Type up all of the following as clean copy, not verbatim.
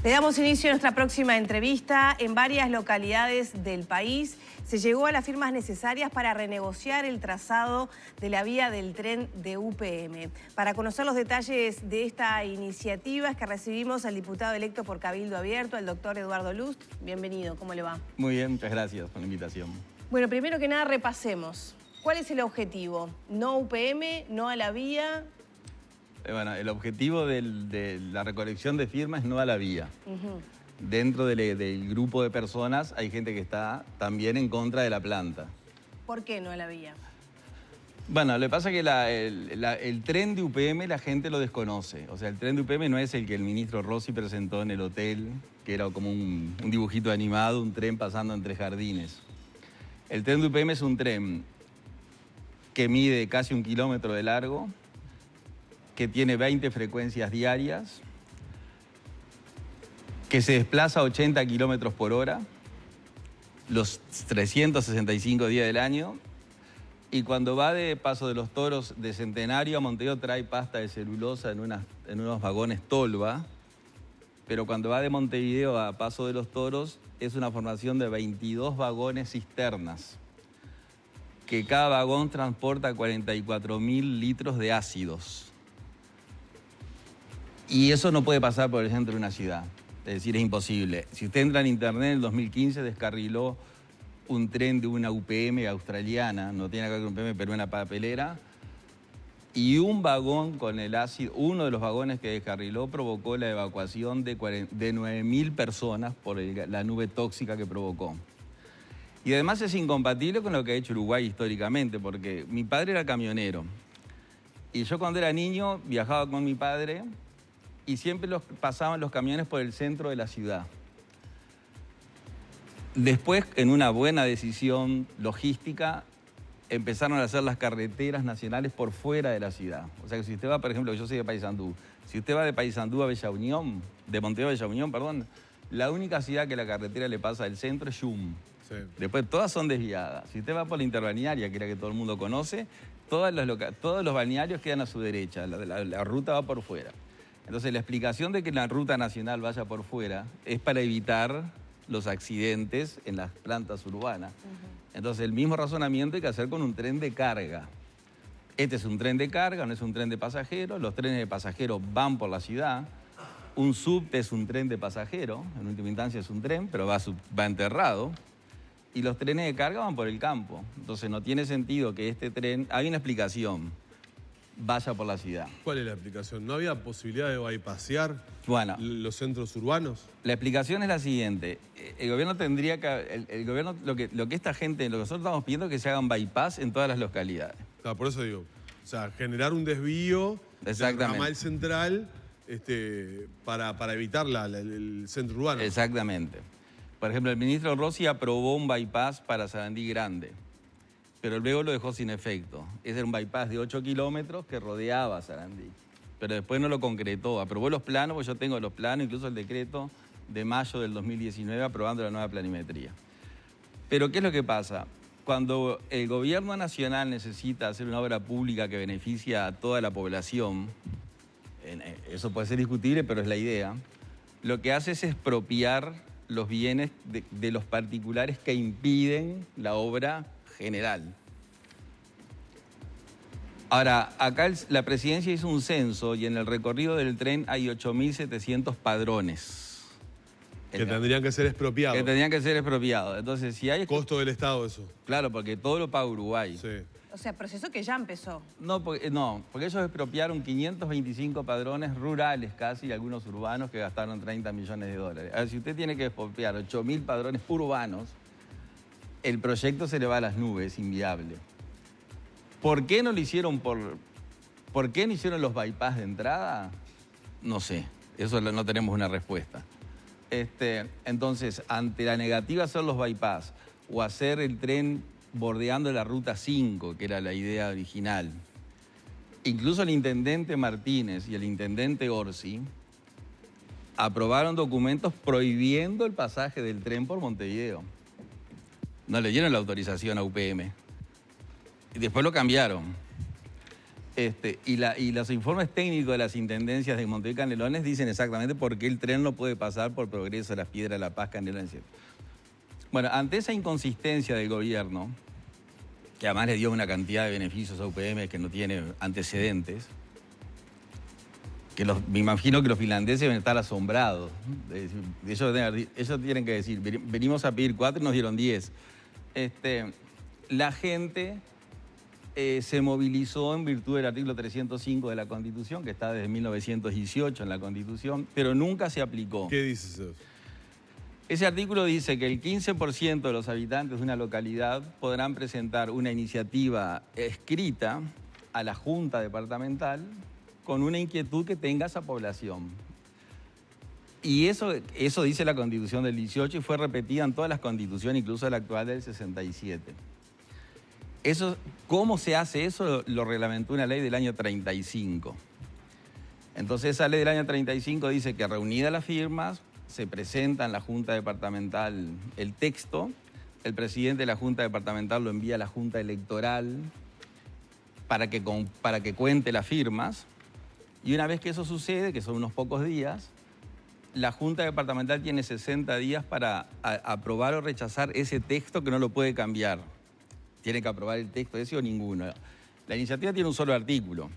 Le damos inicio a nuestra próxima entrevista. En varias localidades del país se llegó a las firmas necesarias para renegociar el trazado de la vía del tren de UPM. Para conocer los detalles de esta iniciativa es que recibimos al diputado electo por Cabildo Abierto, al doctor Eduardo Lust. Bienvenido, ¿cómo le va? Muy bien, muchas gracias por la invitación. Bueno, primero que nada repasemos. ¿Cuál es el objetivo? ¿No UPM? ¿No a la vía? Bueno, el objetivo de la recolección de firmas es no a la vía. Dentro del grupo de personas hay gente que está también en contra de la planta. ¿Por qué no a la vía? Bueno, lo que pasa es que el tren de UPM la gente lo desconoce. O sea, el tren de UPM no es el que el ministro Rossi presentó en el hotel, que era como un dibujito animado, un tren pasando entre jardines. El tren de UPM es un tren que mide casi 1 kilómetro de largo, que tiene 20 frecuencias diarias, que se desplaza a 80 kilómetros por hora, los 365 días del año, y cuando va de Paso de los Toros de Centenario a Montevideo trae pasta de celulosa en unos vagones tolva, pero cuando va de Montevideo a Paso de los Toros es una formación de 22 vagones cisternas, que cada vagón transporta 44.000 litros de ácidos. Y eso no puede pasar por el centro de una ciudad, es decir, es imposible. Si usted entra en internet, en el 2015 descarriló un tren de una UPM australiana, no tiene que ver con UPM, pero una papelera, y un vagón con el ácido, uno de los vagones que descarriló provocó la evacuación de 9.000 personas por la nube tóxica que provocó. Y además es incompatible con lo que ha hecho Uruguay históricamente, porque mi padre era camionero, y yo cuando era niño viajaba con mi padre, y siempre pasaban los camiones por el centro de la ciudad. Después, en una buena decisión logística, empezaron a hacer las carreteras nacionales por fuera de la ciudad. O sea que si usted va, por ejemplo, yo soy de Paysandú, si usted va de Paysandú a Bella Unión, de Montevideo a Bella Unión, perdón, la única ciudad que la carretera le pasa del centro es Yum. Sí. Después todas son desviadas. Si usted va por la interbalnearia, que es la que todo el mundo conoce, todos los balnearios quedan a su derecha, la ruta va por fuera. Entonces, la explicación de que la ruta nacional vaya por fuera es para evitar los accidentes en las plantas urbanas. Entonces, el mismo razonamiento hay que hacer con un tren de carga. Este es un tren de carga, no es un tren de pasajeros. Los trenes de pasajeros van por la ciudad. Un subte es un tren de pasajeros. En última instancia es un tren, pero va enterrado. Y los trenes de carga van por el campo. Entonces, no tiene sentido que este tren... Hay una explicación. Vaya por la ciudad. ¿Cuál es la explicación? ¿No había posibilidad de bypassear los centros urbanos? La explicación es la siguiente. El gobierno tendría que... El gobierno, lo que esta gente, lo que nosotros estamos pidiendo es que se hagan bypass en todas las localidades. Claro, por eso digo. O sea, generar un desvío del ramal central para evitar el centro urbano. Exactamente. Por ejemplo, el ministro Rossi aprobó un bypass para Sarandí Grande, pero luego lo dejó sin efecto. Ese era un bypass de 8 kilómetros que rodeaba Sarandí, pero después no lo concretó. Aprobó los planos, porque yo tengo los planos, incluso el decreto de mayo del 2019 aprobando la nueva planimetría. Pero ¿qué es lo que pasa? Cuando el gobierno nacional necesita hacer una obra pública que beneficia a toda la población, eso puede ser discutible, pero es la idea, lo que hace es expropiar los bienes de los particulares que impiden la obra general. Ahora, acá la presidencia hizo un censo y en el recorrido del tren hay 8.700 padrones. Que tendrían que ser expropiados. Que tendrían que ser expropiados. Entonces, si hay... ¿Costo del Estado eso? Claro, porque todo lo paga Uruguay. Sí. O sea, proceso que ya empezó. No, porque ellos expropiaron 525 padrones rurales casi, y algunos urbanos que gastaron 30 millones de dólares. A ver, si usted tiene que expropiar 8.000 padrones urbanos, el proyecto se le va a las nubes, es inviable. ¿Por qué no lo hicieron ¿por qué no hicieron los bypass de entrada? No sé, eso no tenemos una respuesta. Entonces, ante la negativa a hacer los bypass o hacer el tren bordeando la Ruta 5, que era la idea original, incluso el intendente Martínez y el intendente Orsi aprobaron documentos prohibiendo el pasaje del tren por Montevideo. No le dieron la autorización a UPM. Y después lo cambiaron. Y los informes técnicos de las intendencias de Montevideo y Canelones dicen exactamente por qué el tren no puede pasar por Progreso, Las Piedras, La Paz, Canelones. Bueno, ante esa inconsistencia del gobierno, que además le dio una cantidad de beneficios a UPM que no tiene antecedentes, que me imagino que los finlandeses deben estar asombrados. Ellos tienen que decir, venimos a pedir 4 y nos dieron 10. La gente se movilizó en virtud del artículo 305 de la Constitución, que está desde 1918 en la Constitución, pero nunca se aplicó. ¿Qué dice eso? Ese artículo dice que el 15% de los habitantes de una localidad podrán presentar una iniciativa escrita a la Junta Departamental con una inquietud que tenga esa población. Y eso dice la Constitución del 18 y fue repetida en todas las constituciones, incluso la actual del 67. ¿Cómo se hace eso? Lo reglamentó una ley del año 35. Entonces esa ley del año 35 dice que reunidas las firmas, se presenta en la Junta Departamental el texto, el presidente de la Junta Departamental lo envía a la Junta Electoral para que cuente las firmas, y una vez que eso sucede, que son unos pocos días, la Junta Departamental tiene 60 días para aprobar o rechazar ese texto que no lo puede cambiar. Tiene que aprobar el texto ese o ninguno. La iniciativa tiene un solo artículo.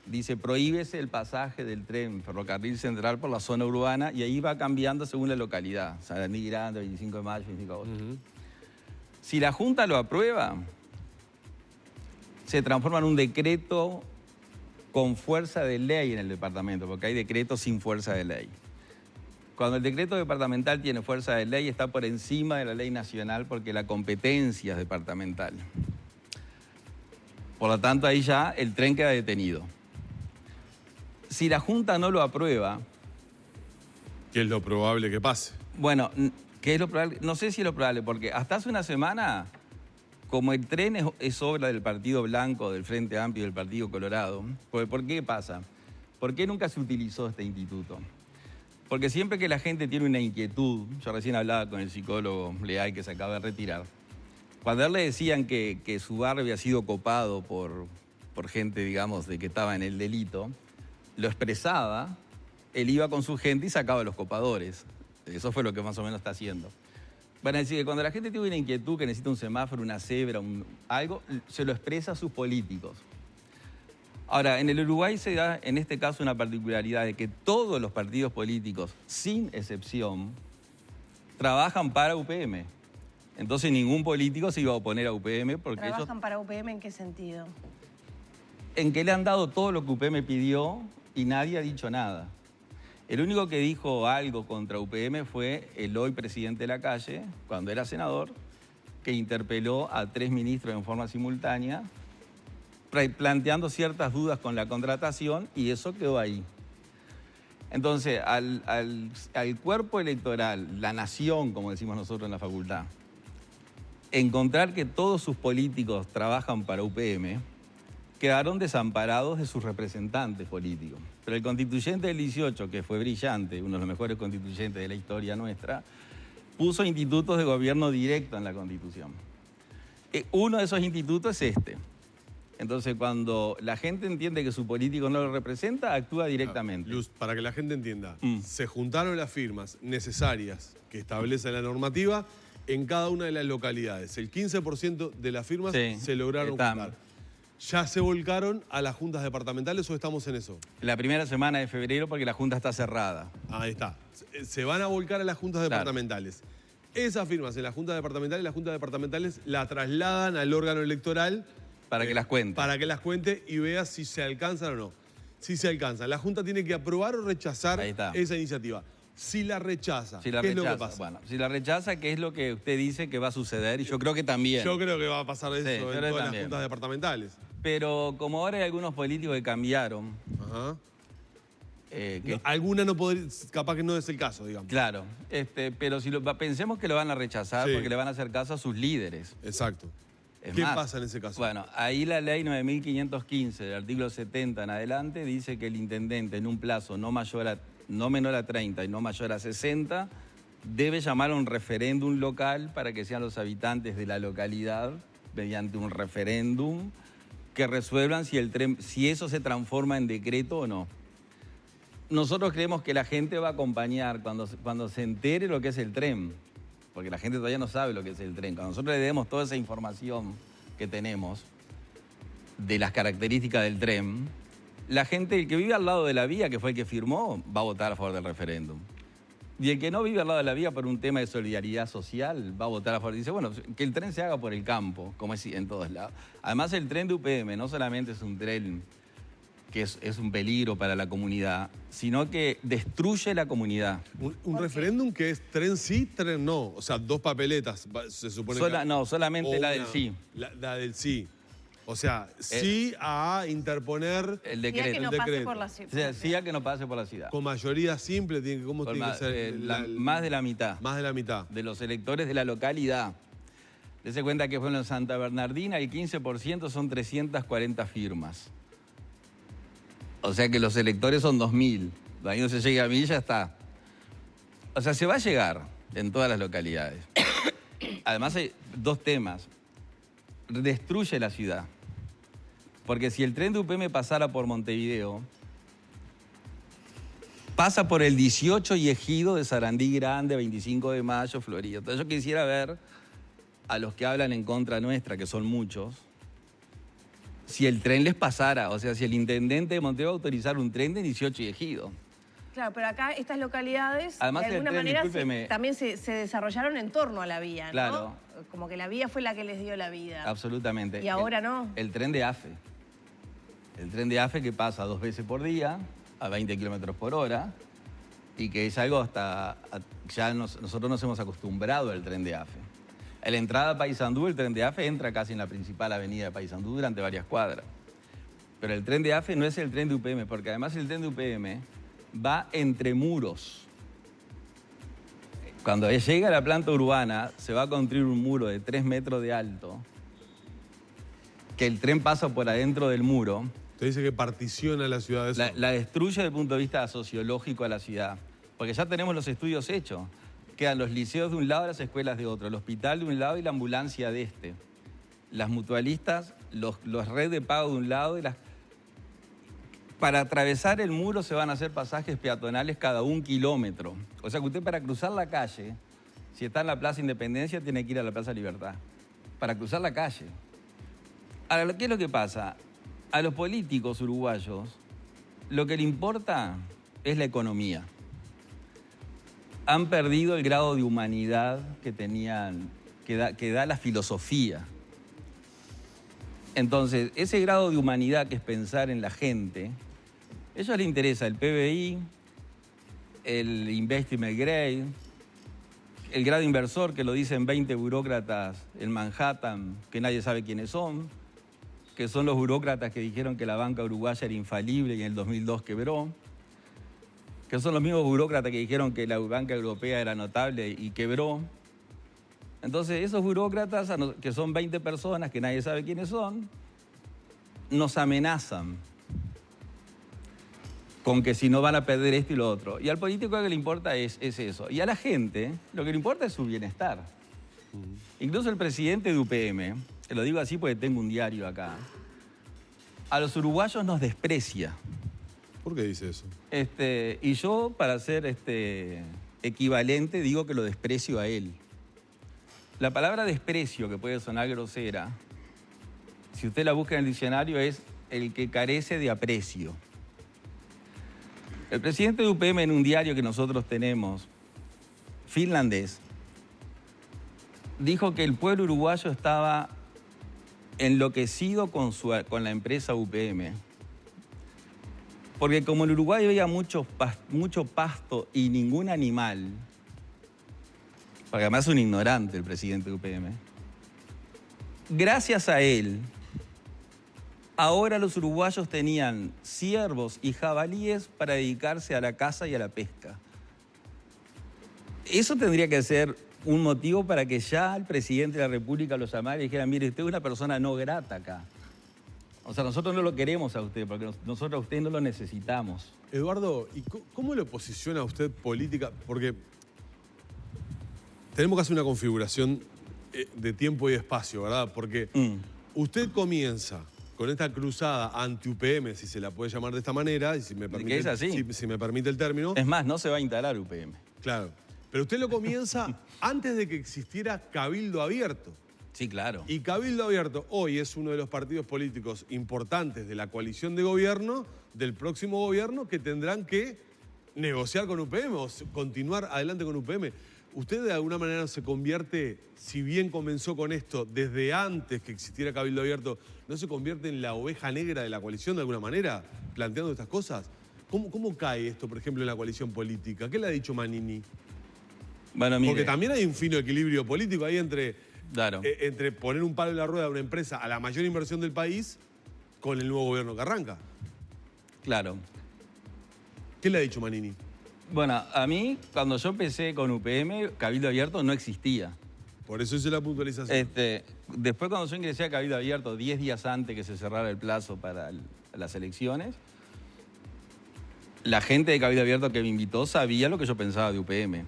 Dice, prohíbese el pasaje del tren ferrocarril central por la zona urbana, y ahí va cambiando según la localidad. Sarandí Grande, 25 de mayo, 25 de agosto. Si la Junta lo aprueba, se transforma en un decreto con fuerza de ley en el departamento, porque hay decretos sin fuerza de ley. Cuando el decreto departamental tiene fuerza de ley, está por encima de la ley nacional porque la competencia es departamental. Por lo tanto, ahí ya el tren queda detenido. Si la Junta no lo aprueba... ¿Qué es lo probable que pase? Bueno, ¿qué es lo probable? No sé si es lo probable, porque hasta hace una semana, como el tren es obra del Partido Blanco, del Frente Amplio y del Partido Colorado, ¿por qué pasa? ¿Por qué nunca se utilizó este instituto? Porque siempre que la gente tiene una inquietud, yo recién hablaba con el psicólogo Leal que se acaba de retirar, cuando a él le decían que su barrio había sido copado por gente, digamos, de que estaba en el delito, lo expresaba, él iba con su gente y sacaba a los copadores. Eso fue lo que más o menos está haciendo. Van a decir que cuando la gente tiene una inquietud, que necesita un semáforo, una cebra, algo, se lo expresa a sus políticos. Ahora, en el Uruguay se da, en este caso, una particularidad de que todos los partidos políticos, sin excepción, trabajan para UPM. Entonces ningún político se iba a oponer a UPM porque ¿Trabajan para UPM en qué sentido? En que le han dado todo lo que UPM pidió y nadie ha dicho nada. El único que dijo algo contra UPM fue el hoy presidente de la calle, cuando era senador, que interpeló a 3 ministros en forma simultánea, planteando ciertas dudas con la contratación, y eso quedó ahí. Entonces, al cuerpo electoral, la nación, como decimos nosotros en la facultad, encontrar que todos sus políticos trabajan para UPM, quedaron desamparados de sus representantes políticos. Pero el constituyente del 18, que fue brillante, uno de los mejores constituyentes de la historia nuestra, puso institutos de gobierno directo en la Constitución. Uno de esos institutos es este. Entonces, cuando la gente entiende que su político no lo representa, actúa directamente. Luz, para que la gente entienda, se juntaron las firmas necesarias que establece la normativa en cada una de las localidades. El 15% de las firmas se lograron juntar. ¿Ya se volcaron a las juntas departamentales o estamos en eso? La primera semana de febrero, porque la junta está cerrada. Ahí está. Se van a volcar a las juntas departamentales. Esas firmas en las juntas departamentales la trasladan al órgano electoral para que las cuente. Para que las cuente y vea si se alcanzan o no. Si se alcanzan, la Junta tiene que aprobar o rechazar esa iniciativa. Si la rechaza, ¿qué es lo que pasa? Bueno, si la rechaza, ¿qué es lo que usted dice que va a suceder? Y yo creo que también. Yo creo que va a pasar eso en todas las juntas departamentales. Pero como ahora hay algunos políticos que cambiaron... alguna no podría, capaz que no es el caso, digamos. Claro, pero si pensemos que lo van a rechazar porque le van a hacer caso a sus líderes. Exacto. ¿Qué pasa en ese caso? Bueno, ahí la ley 9.515 del artículo 70 en adelante dice que el intendente en un plazo no menor a 30 y no mayor a 60 debe llamar a un referéndum local para que sean los habitantes de la localidad, mediante un referéndum, que resuelvan si eso se transforma en decreto o no. Nosotros creemos que la gente va a acompañar cuando se entere lo que es el tren, porque la gente todavía no sabe lo que es el tren. Cuando nosotros le demos toda esa información que tenemos de las características del tren, la gente, el que vive al lado de la vía, que fue el que firmó, va a votar a favor del referéndum. Y el que no vive al lado de la vía por un tema de solidaridad social va a votar a favor. Dice, bueno, que el tren se haga por el campo, como es en todos lados. Además, el tren de UPM no solamente es un tren que es un peligro para la comunidad, sino que destruye la comunidad. Un referéndum que es tren sí, tren no. O sea, dos papeletas, se supone que... No, solamente la del sí. La del sí. O sea, sí a interponer el decreto. Sí a que no pase por la ciudad. O sea, sí a que no pase por la ciudad. Con mayoría simple, ¿cómo tiene que ser? Más de la mitad. Más de la mitad. De los electores de la localidad. Dese cuenta que fue en Santa Bernardina, el 15% son 340 firmas. O sea que los electores son 2.000. Ahí no se llega a 1.000, ya está. O sea, se va a llegar en todas las localidades. Además hay dos temas. Destruye la ciudad. Porque si el tren de UPM pasara por Montevideo, pasa por el 18 y Ejido de Sarandí Grande, 25 de Mayo, Florida. Entonces yo quisiera ver a los que hablan en contra nuestra, que son muchos, si el tren les pasara, o sea, si el intendente de Montevideo autorizara un tren de 18 y Ejido. Claro, pero acá estas localidades, además, de alguna manera, también se desarrollaron en torno a la vía, ¿no? Claro. Como que la vía fue la que les dio la vida. Absolutamente. Y ahora no. El tren de AFE. El tren de AFE que pasa 2 veces por día, a 20 kilómetros por hora, y que es algo nosotros nos hemos acostumbrado al tren de AFE. En la entrada a Paysandú, el tren de AFE entra casi en la principal avenida de Paysandú durante varias cuadras. Pero el tren de AFE no es el tren de UPM, porque además el tren de UPM va entre muros. Cuando llega a la planta urbana, se va a construir un muro de 3 metros de alto, que el tren pasa por adentro del muro. Usted dice que particiona la ciudad de eso. La destruye desde el punto de vista sociológico a la ciudad, porque ya tenemos los estudios hechos. Quedan los liceos de un lado y las escuelas de otro, el hospital de un lado y la ambulancia de este. Las mutualistas, los redes de pago de un lado y las... Para atravesar el muro se van a hacer pasajes peatonales cada 1 kilómetro. O sea que usted para cruzar la calle, si está en la Plaza Independencia, tiene que ir a la Plaza Libertad. Para cruzar la calle. Ahora, ¿qué es lo que pasa? A los políticos uruguayos lo que le importa es la economía. Han perdido el grado de humanidad que tenían, que da la filosofía. Entonces, ese grado de humanidad que es pensar en la gente, a ellos les interesa el PBI, el Investment Grade, el grado inversor, que lo dicen 20 burócratas en Manhattan, que nadie sabe quiénes son, que son los burócratas que dijeron que la banca uruguaya era infalible y en el 2002 quebró, que son los mismos burócratas que dijeron que la banca europea era notable y quebró. Entonces, esos burócratas, que son 20 personas, que nadie sabe quiénes son, nos amenazan con que si no van a perder esto y lo otro. Y al político lo que le importa es eso. Y a la gente lo que le importa es su bienestar. Incluso el presidente de UPM, te lo digo así porque tengo un diario acá, a los uruguayos nos desprecia. ¿Por qué dice eso? Y yo, para ser equivalente, digo que lo desprecio a él. La palabra desprecio, que puede sonar grosera, si usted la busca en el diccionario, es el que carece de aprecio. El presidente de UPM, en un diario que nosotros tenemos, finlandés, dijo que el pueblo uruguayo estaba enloquecido con la empresa UPM. Porque como en Uruguay había mucho pasto y ningún animal, porque además es un ignorante el presidente de UPM, gracias a él, ahora los uruguayos tenían ciervos y jabalíes para dedicarse a la caza y a la pesca. Eso tendría que ser un motivo para que ya el presidente de la República lo llamara y dijera, mire, usted es una persona no grata acá. O sea, nosotros no lo queremos a usted, porque nosotros a usted no lo necesitamos. Eduardo, ¿y cómo lo posiciona usted política? Porque tenemos que hacer una configuración de tiempo y espacio, ¿verdad? Porque usted comienza con esta cruzada anti-UPM, si se la puede llamar de esta manera, y si me permite, es así. si me permite el término. Es más, no se va a instalar UPM. Claro. Pero usted lo comienza antes de que existiera Cabildo Abierto. Sí, claro. Y Cabildo Abierto hoy es uno de los partidos políticos importantes de la coalición de gobierno, del próximo gobierno, que tendrán que negociar con UPM o continuar adelante con UPM. ¿Usted de alguna manera se convierte, si bien comenzó con esto desde antes que existiera Cabildo Abierto, no se convierte en la oveja negra de la coalición de alguna manera, planteando estas cosas? ¿Cómo cae esto, por ejemplo, en la coalición política? ¿Qué le ha dicho Manini? Bueno, mire, porque también hay un fino equilibrio político ahí entre, claro, entre poner un palo en la rueda de una empresa a la mayor inversión del país con el nuevo gobierno que arranca. Claro. ¿Qué le ha dicho Manini? Bueno, a mí, cuando yo empecé con UPM, Cabildo Abierto no existía. Por eso hice la puntualización. Después, cuando yo ingresé a Cabildo Abierto, 10 días antes que se cerrara el plazo para las elecciones, la gente de Cabildo Abierto que me invitó sabía lo que yo pensaba de UPM.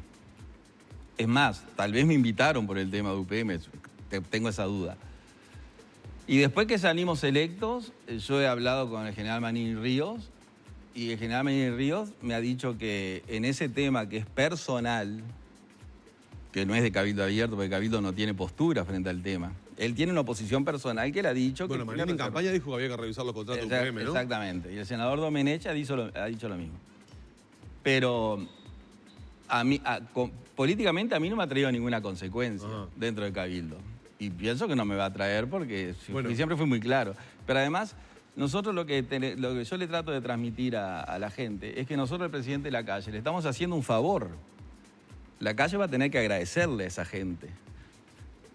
Es más, tal vez me invitaron por el tema de UPM, tengo esa duda. Y después que salimos electos, yo he hablado con el general Manini Ríos, y el general Manini Ríos me ha dicho que en ese tema que es personal, que no es de Cabildo Abierto, porque Cabildo no tiene postura frente al tema. Él tiene una posición personal que le ha dicho bueno, que... Bueno, Manini en campaña dijo que había que revisar los contratos de UPM, ¿no? Exactamente. Y el senador Domenech ha dicho lo mismo. Pero políticamente a mí no me ha traído ninguna consecuencia dentro de Cabildo. Y pienso que no me va a traer porque siempre fui muy claro. Pero además, nosotros lo que yo le trato de transmitir a la gente es que nosotros, el presidente de la calle, le estamos haciendo un favor. La calle va a tener que agradecerle a esa gente.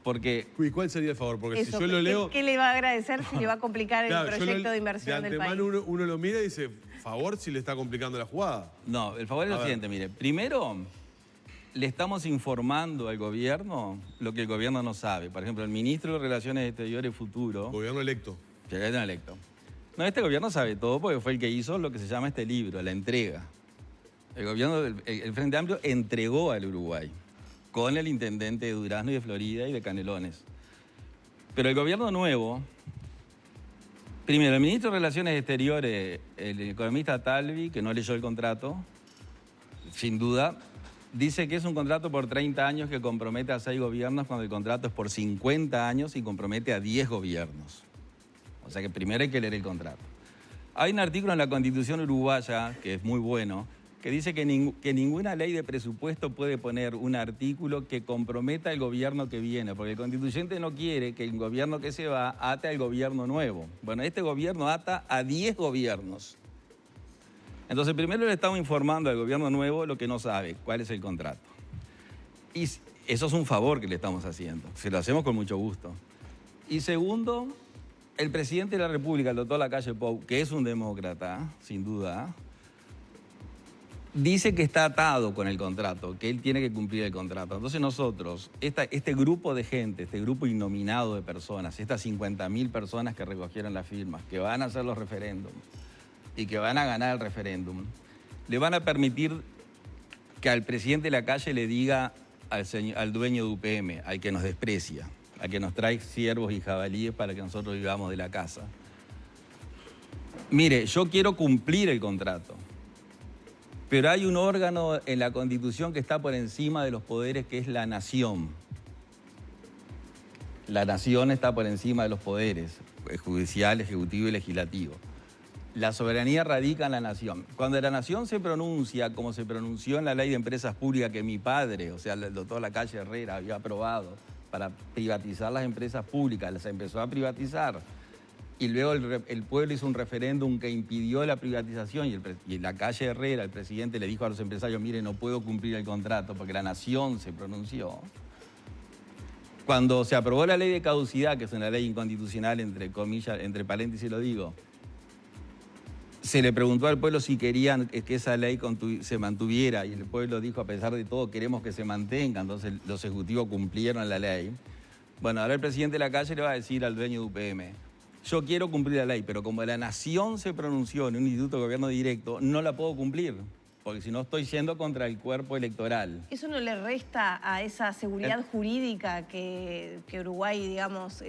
Porque... ¿Y cuál sería el favor? Porque si yo lo leo... ¿Qué le va a agradecer si le va a complicar el proyecto de inversión del país? De antemano uno lo mira y dice, favor si le está complicando la jugada. No, el favor es lo siguiente, mire. Primero, le estamos informando al gobierno lo que el gobierno no sabe. Por ejemplo, el ministro de Relaciones Exteriores futuro... Gobierno electo. Gobierno electo. No, este gobierno sabe todo porque fue el que hizo lo que se llama este libro, la entrega. El gobierno, el Frente Amplio entregó al Uruguay con el intendente de Durazno y de Florida y de Canelones. Pero el gobierno nuevo, primero, el ministro de Relaciones Exteriores, el economista Talvi, que no leyó el contrato, sin duda, dice que es un contrato por 30 años que compromete a 6 gobiernos cuando el contrato es por 50 años y compromete a 10 gobiernos. O sea que primero hay que leer el contrato. Hay un artículo en la Constitución uruguaya, que es muy bueno, que dice que ninguna ley de presupuesto puede poner un artículo que comprometa al gobierno que viene, porque el constituyente no quiere que el gobierno que se va ate al gobierno nuevo. Bueno, este gobierno ata a 10 gobiernos. Entonces, primero le estamos informando al gobierno nuevo lo que no sabe, cuál es el contrato. Y eso es un favor que le estamos haciendo, se lo hacemos con mucho gusto. Y segundo, el presidente de la República, el doctor Lacalle Pou, que es un demócrata, sin duda, dice que está atado con el contrato, que él tiene que cumplir el contrato. Entonces nosotros, este grupo de gente, este grupo innominado de personas, estas 50.000 personas que recogieron las firmas, que van a hacer los referéndums y que van a ganar el referéndum, le van a permitir que al presidente de la calle le diga al dueño de UPM, al que nos desprecia, al que nos trae ciervos y jabalíes para que nosotros vivamos de la casa. Mire, yo quiero cumplir el contrato. Pero hay un órgano en la Constitución que está por encima de los poderes, que es la nación. La nación está por encima de los poderes, judicial, ejecutivo y legislativo. La soberanía radica en la nación. Cuando la nación se pronuncia, como se pronunció en la ley de empresas públicas que mi padre, o sea, el doctor Lacalle Herrera, había aprobado para privatizar las empresas públicas, las empezó a privatizar. Y luego el pueblo hizo un referéndum que impidió la privatización y Lacalle Herrera, el presidente, le dijo a los empresarios, mire, no puedo cumplir el contrato porque la nación se pronunció. Cuando se aprobó la ley de caducidad, que es una ley inconstitucional, entre comillas, entre paréntesis lo digo, se le preguntó al pueblo si querían que esa ley se mantuviera y el pueblo dijo, a pesar de todo, queremos que se mantenga. Entonces los ejecutivos cumplieron la ley. Bueno, ahora el presidente de la calle le va a decir al dueño de UPM, yo quiero cumplir la ley, pero como la nación se pronunció en un instituto de gobierno directo, no la puedo cumplir, porque si no estoy yendo contra el cuerpo electoral. ¿Eso no le resta a esa seguridad jurídica que Uruguay, digamos,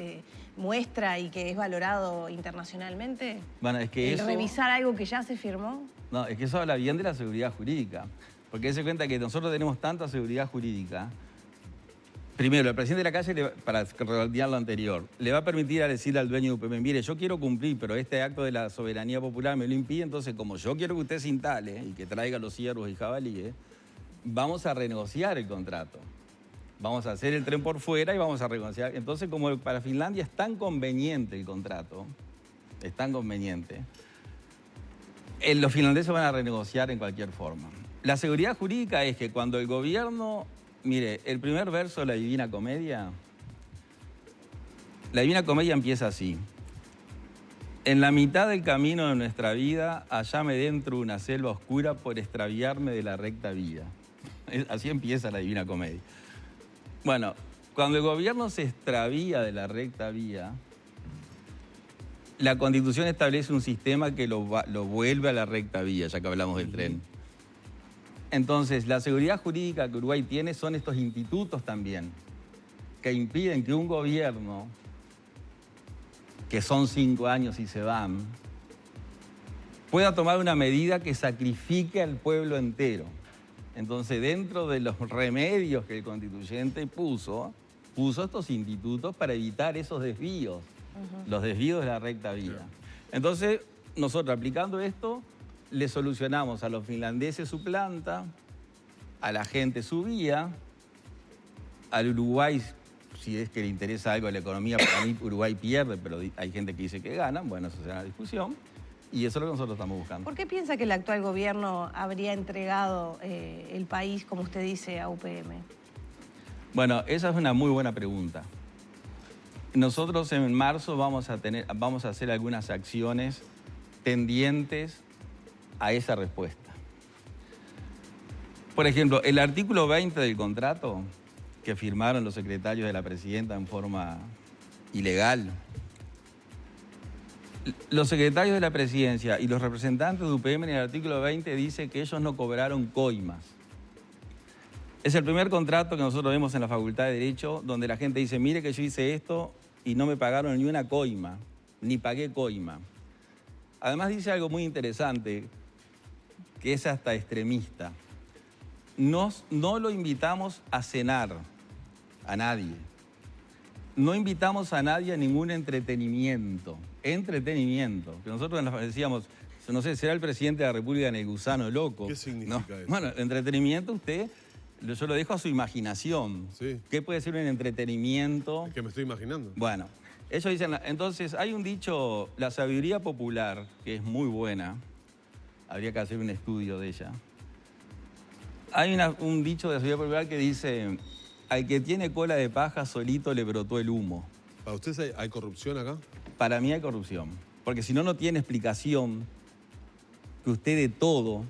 muestra y que es valorado internacionalmente? Bueno, es que ¿Revisar algo que ya se firmó? No, es que eso habla bien de la seguridad jurídica. Porque se cuenta que nosotros tenemos tanta seguridad jurídica. Primero, el presidente de la calle, para redondear lo anterior, le va a permitir decirle al dueño de UPM, mire, yo quiero cumplir, pero este acto de la soberanía popular me lo impide, entonces como yo quiero que usted se instale y que traiga los ciervos y jabalíes, vamos a renegociar el contrato. Vamos a hacer el tren por fuera y vamos a renegociar. Entonces, como para Finlandia es tan conveniente el contrato, es tan conveniente, los finlandeses van a renegociar en cualquier forma. La seguridad jurídica es que cuando el gobierno... Mire, el primer verso de la Divina Comedia empieza así. En la mitad del camino de nuestra vida, hallame dentro una selva oscura por extraviarme de la recta vía. Así empieza la Divina Comedia. Bueno, cuando el gobierno se extravía de la recta vía, la Constitución establece un sistema que lo vuelve a la recta vía, ya que hablamos del tren. Entonces, la seguridad jurídica que Uruguay tiene son estos institutos también, que impiden que un gobierno, que son 5 años y se van, pueda tomar una medida que sacrifique al pueblo entero. Entonces, dentro de los remedios que el constituyente puso estos institutos para evitar esos desvíos, los desvíos de la recta vía. Entonces, nosotros aplicando esto, le solucionamos a los finlandeses su planta, a la gente su vía, al Uruguay, si es que le interesa algo a la economía, para mí Uruguay pierde, pero hay gente que dice que gana, bueno, eso será una discusión, y eso es lo que nosotros estamos buscando. ¿Por qué piensa que el actual gobierno habría entregado el país, como usted dice, a UPM? Bueno, esa es una muy buena pregunta. Nosotros en marzo vamos a hacer algunas acciones tendientes a esa respuesta. Por ejemplo, el artículo 20 del contrato que firmaron los secretarios de la presidenta en forma ilegal, los secretarios de la presidencia y los representantes de UPM en el artículo 20 dice que ellos no cobraron coimas. Es el primer contrato que nosotros vemos en la Facultad de Derecho donde la gente dice, mire que yo hice esto y no me pagaron ni una coima, ni pagué coima. Además dice algo muy interesante, que es hasta extremista. No lo invitamos a cenar, a nadie. No invitamos a nadie a ningún entretenimiento. Entretenimiento. Que nosotros decíamos, no sé, será el presidente de la República en el gusano loco. ¿Qué significa eso? Bueno, el entretenimiento yo lo dejo a su imaginación. Sí. ¿Qué puede ser un entretenimiento? Es que me estoy imaginando. Bueno, ellos dicen, entonces hay un dicho, la sabiduría popular, que es muy buena, habría que hacer un estudio de ella. Hay un dicho de la sabiduría popular que dice, al que tiene cola de paja solito le brotó el humo. ¿Para ustedes hay corrupción acá? Para mí hay corrupción, porque si no, no tiene explicación que usted de todo...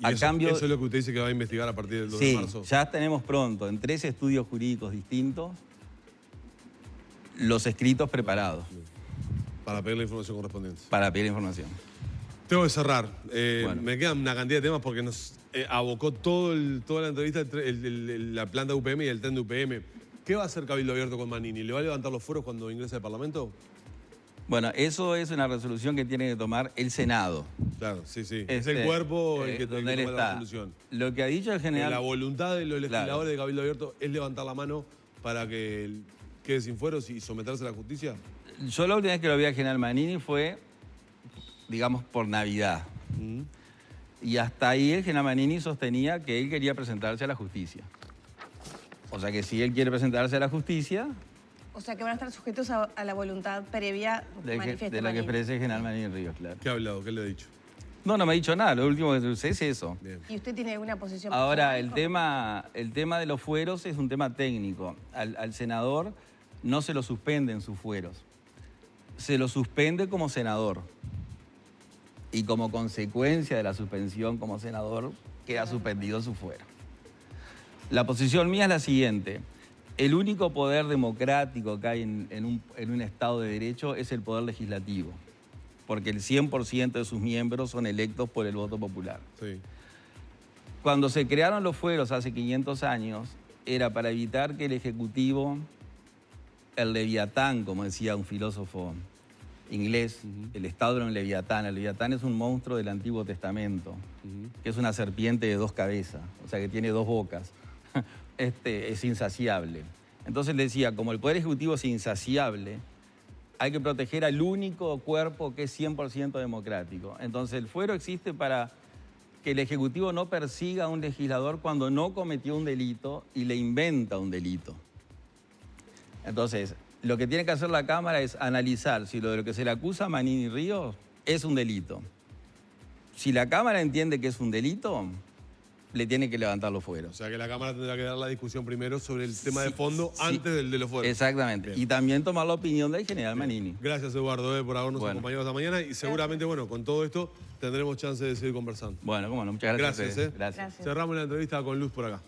¿Y eso es lo que usted dice que va a investigar a partir del 2 de marzo? Sí, ya tenemos pronto, en 3 estudios jurídicos distintos, los escritos preparados. Para pedir la información correspondiente. Para pedir la información. Tengo que cerrar. Bueno. Me quedan una cantidad de temas porque nos abocó toda la entrevista la planta de UPM y el tren de UPM. ¿Qué va a hacer Cabildo Abierto con Manini? ¿Le va a levantar los fueros cuando ingrese al Parlamento? Bueno, eso es una resolución que tiene que tomar el Senado. Claro, sí, sí. Es el cuerpo el que toma la resolución. Lo que ha dicho el general... La voluntad de los legisladores de Cabildo Abierto es levantar la mano para que quede sin fueros y someterse a la justicia. Yo la última vez que lo vi al general Manini fue, digamos, por Navidad. Y hasta ahí el general Manini sostenía que él quería presentarse a la justicia. O sea que si él quiere presentarse a la justicia... O sea que van a estar sujetos a la voluntad previa de la que exprese el general Manini Ríos, claro. ¿Qué ha hablado? ¿Qué le ha dicho? No me ha dicho nada. Lo último que sé es eso. Bien. ¿Y usted tiene alguna posición? Ahora, el tema de los fueros es un tema técnico. Al senador no se lo suspenden sus fueros. Se lo suspende como senador. Y como consecuencia de la suspensión como senador, queda suspendido su fuero. La posición mía es la siguiente. El único poder democrático que hay en un Estado de Derecho es el poder legislativo, porque el 100% de sus miembros son electos por el voto popular. Sí. Cuando se crearon los fueros hace 500 años, era para evitar que el Ejecutivo el Leviatán, como decía un filósofo inglés, el estado era un Leviatán. El Leviatán es un monstruo del Antiguo Testamento, que es una serpiente de 2 cabezas, o sea que tiene 2 bocas. Es insaciable. Entonces le decía, como el Poder Ejecutivo es insaciable, hay que proteger al único cuerpo que es 100% democrático. Entonces el fuero existe para que el Ejecutivo no persiga a un legislador cuando no cometió un delito y le inventa un delito. Entonces, lo que tiene que hacer la Cámara es analizar si lo de lo que se le acusa a Manini Ríos es un delito. Si la Cámara entiende que es un delito, le tiene que levantar los fueros. O sea que la Cámara tendrá que dar la discusión primero sobre el tema de fondo antes del de los fueros. Exactamente. Bien. Y también tomar la opinión del general Manini. Gracias, Eduardo, por habernos acompañado esta mañana. Y seguramente, con todo esto tendremos chance de seguir conversando. Bueno, muchas gracias. Gracias. Cerramos la entrevista con Luz por acá.